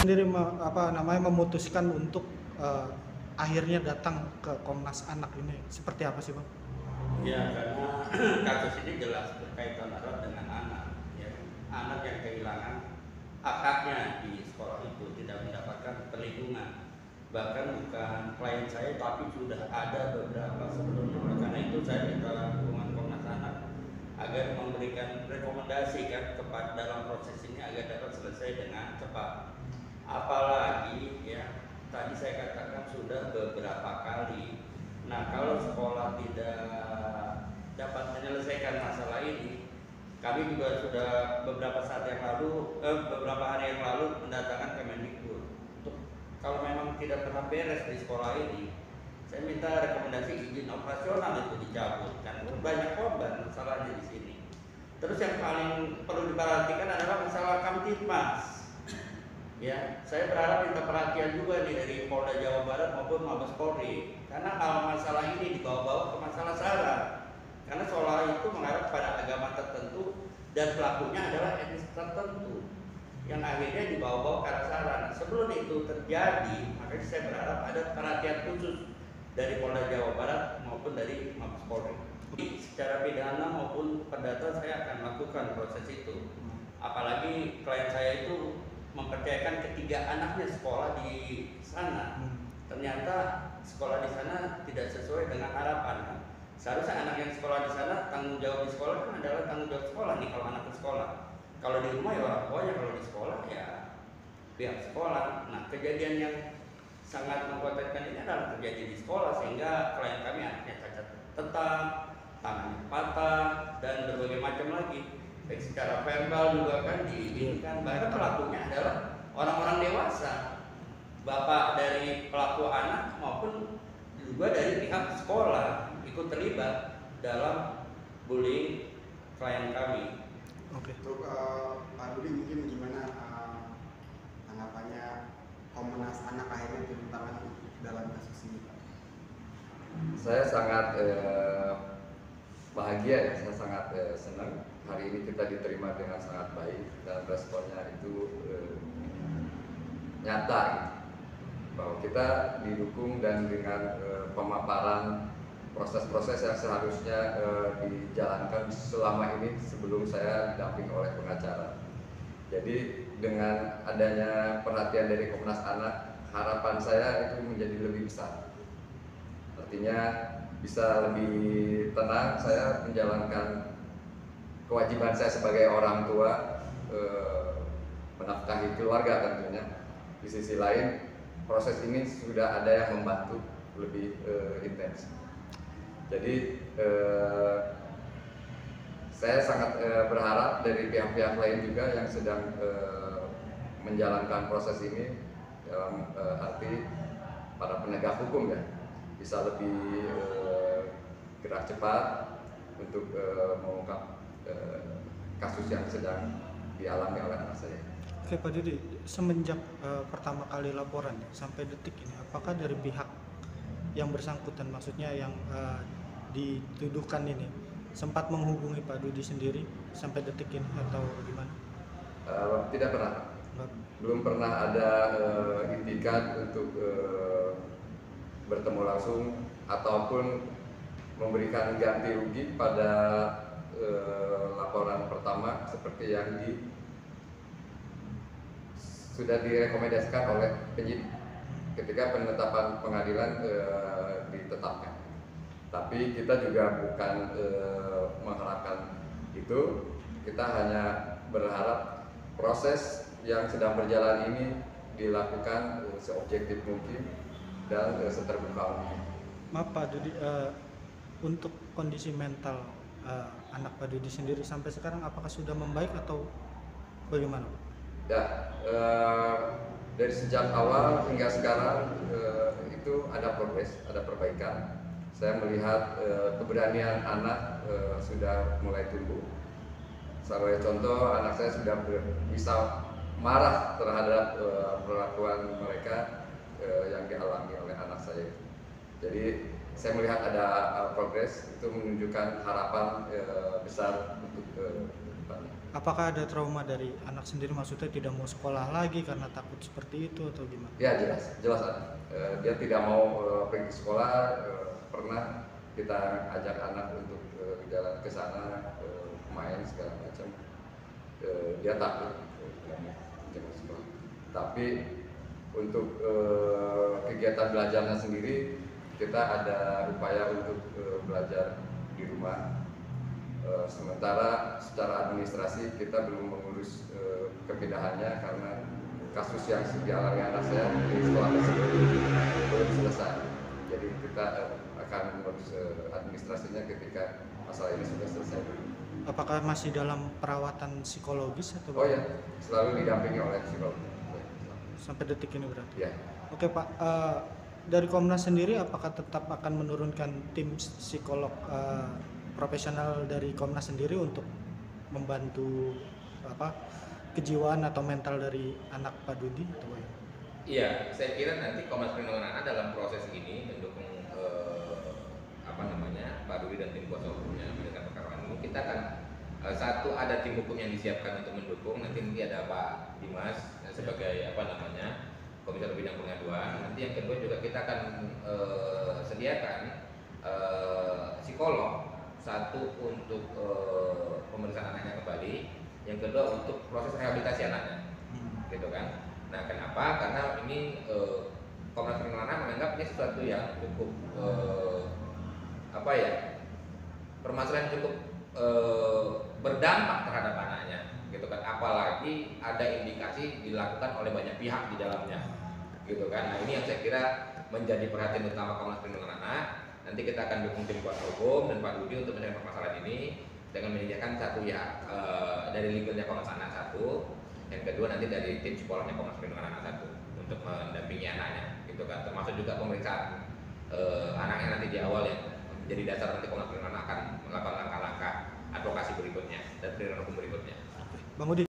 sendiri memutuskan untuk akhirnya datang ke Komnas Anak ini seperti apa sih Bang? Ya, karena kasus ini jelas berkaitan erat dengan anak, ya. Anak yang kehilangan hak-haknya di sekolah itu tidak mendapatkan perlindungan. Bahkan bukan klien saya, tapi sudah ada beberapa sebelumnya. Oleh karena itu saya minta dukungan Komnas Anak agar memberikan rekomendasi kan kepada dalam proses ini agar dapat selesai dengan cepat. Apalagi ya tadi saya katakan sudah beberapa kali. Nah, kalau sekolah tidak dapat menyelesaikan masalah ini, kami juga sudah beberapa hari yang lalu mendatangkan Kemendikbud untuk kalau memang tidak pernah beres di sekolah ini, saya minta rekomendasi izin operasional itu dicabut kan banyak korban masalahnya di sini. Terus yang paling perlu diperhatikan adalah masalah Kamtibmas. Ya, saya berharap minta perhatian juga nih dari Polda Jawa Barat maupun Mabes Polri, karena hal masalah ini dibawa-bawa ke masalah SARA. Karena seolah itu mengarah pada agama tertentu dan pelakunya adalah etnis tertentu yang akhirnya dibawa-bawa ke arah SARA. Nah, sebelum itu terjadi, makanya saya berharap ada perhatian khusus dari Polda Jawa Barat maupun dari Mabes Polri. Secara pidana maupun perdata saya akan lakukan proses itu. Apalagi klien saya itu mempercayakan ketiga anaknya sekolah di sana. Ternyata sekolah di sana tidak sesuai dengan harapan. Seharusnya anak yang sekolah di sana tanggung jawab di sekolah kan adalah tanggung jawab sekolah nih kalau anak di sekolah. Kalau di rumah ya orang tuanya, kalau di sekolah ya pihak sekolah. Nah, kejadian yang sangat mengkhawatirkan ini adalah terjadi di sekolah sehingga klien kami anaknya cacat tetap, tangannya patah dan berbagai macam lagi. Baik secara verbal juga kan diinginkan, bahkan pelakunya adalah orang-orang dewasa, bapak dari pelaku anak maupun juga dari pihak sekolah ikut terlibat dalam bullying klien kami. Oke. Untuk Pak Rudi mungkin gimana tanggapannya Komnas Anak akhirnya turun tangan dalam kasus ini, Pak? Saya sangat bahagia ya, saya sangat senang hari ini kita diterima dengan sangat baik dan responnya itu nyata gitu. Bahwa kita didukung dan dengan pemaparan proses-proses yang seharusnya dijalankan selama ini sebelum saya didampingi oleh pengacara. Jadi dengan adanya perhatian dari Komnas Anak, harapan saya itu menjadi lebih besar. Artinya bisa lebih tenang saya menjalankan kewajiban saya sebagai orang tua, menafkahi keluarga tentunya. Di sisi lain, proses ini sudah ada yang membantu lebih intens. Jadi saya sangat berharap dari pihak-pihak lain juga yang sedang menjalankan proses ini dalam arti para penegak hukum ya bisa lebih gerak cepat untuk mengungkap kasus yang sedang dialami oleh anak saya. Oke Pak Didi, semenjak pertama kali laporan sampai detik ini, apakah dari pihak yang bersangkutan, maksudnya yang dituduhkan ini, sempat menghubungi Pak Dudi sendiri sampai detik ini atau gimana? Tidak pernah. Belum pernah ada indikat untuk bertemu langsung ataupun memberikan ganti rugi pada laporan pertama seperti yang sudah direkomendasikan oleh penyidik ketika penetapan pengadilan ditetapkan. Tapi kita juga bukan mengharapkan itu, kita hanya berharap proses yang sedang berjalan ini dilakukan seobjektif mungkin dan seterbuka mungkin. Maaf Pak Dudi, untuk kondisi mental anak Pak Dudi sendiri sampai sekarang apakah sudah membaik atau bagaimana Pak? Ya, dari sejak awal hingga sekarang itu ada progres, ada perbaikan. Saya melihat keberanian anak sudah mulai tumbuh. Sebagai contoh, anak saya sudah bisa marah terhadap perlakuan mereka yang dialami oleh anak saya. Jadi saya melihat ada progres, itu menunjukkan harapan besar untuk depannya. Apakah ada trauma dari anak sendiri, maksudnya tidak mau sekolah lagi karena takut seperti itu atau gimana? Ya jelas ada. Dia tidak mau pergi ke sekolah. Pernah kita ajak anak untuk jalan ke sana, main segala macam. Dia takut jangan sekolah. Tapi untuk kegiatan belajarnya sendiri kita ada upaya untuk belajar di rumah. Sementara secara administrasi kita belum mengurus kepindahannya karena kasus yang dialami anak saya di sekolah tersebut belum selesai. Jadi kita akan mengurus administrasinya ketika masalah ini sudah selesai. Apakah masih dalam perawatan psikologis atau Oh ya, selalu didampingi oleh psikolog. sampai detik ini berarti? Ya. Oke Pak, dari Komnas sendiri apakah tetap akan menurunkan tim psikolog profesional dari Komnas sendiri untuk membantu kejiwaan atau mental dari anak Pak Dudi atau bagaimana? Iya, saya kira nanti Komnas Perlindungan Anak dalam proses ini mendukung Pak Dudi dan tim kuasa hukumnya menegakkan perkara ini. Kita akan satu ada tim hukum yang disiapkan untuk mendukung. Nanti ada Pak Dimas sebagai Komisioner Bidang Pengaduan. Nanti yang kedua juga kita akan sediakan psikolog, satu untuk pemeriksaan anaknya kembali, yang kedua untuk proses rehabilitasi anaknya, gitu kan. Nah, kenapa? Karena ini Komnas Perlindungan Anak menganggap ini sesuatu yang cukup permasalahan cukup berdampak terhadap anaknya, gitu kan. Apalagi ada indikasi dilakukan oleh banyak pihak di dalamnya, gitu kan. Nah, ini yang saya kira menjadi perhatian utama Komnas Perlindungan Anak. Nanti kita akan dukung tim kuasa hukum dan Pak Dudi untuk menyelesaikan permasalahan ini dengan menyediakan satu dari legalnya Komnas Anak satu, yang kedua nanti dari tim psikolognya Komnas Perlindungan Anak satu untuk mendampingi anaknya, gitu kan. Termasuk juga pemeriksaan anaknya nanti di awal yang menjadi dasar nanti Komnas Perlindungan Anak akan melakukan langkah-langkah advokasi berikutnya dan perlindungan hukum berikutnya. Bang Udi.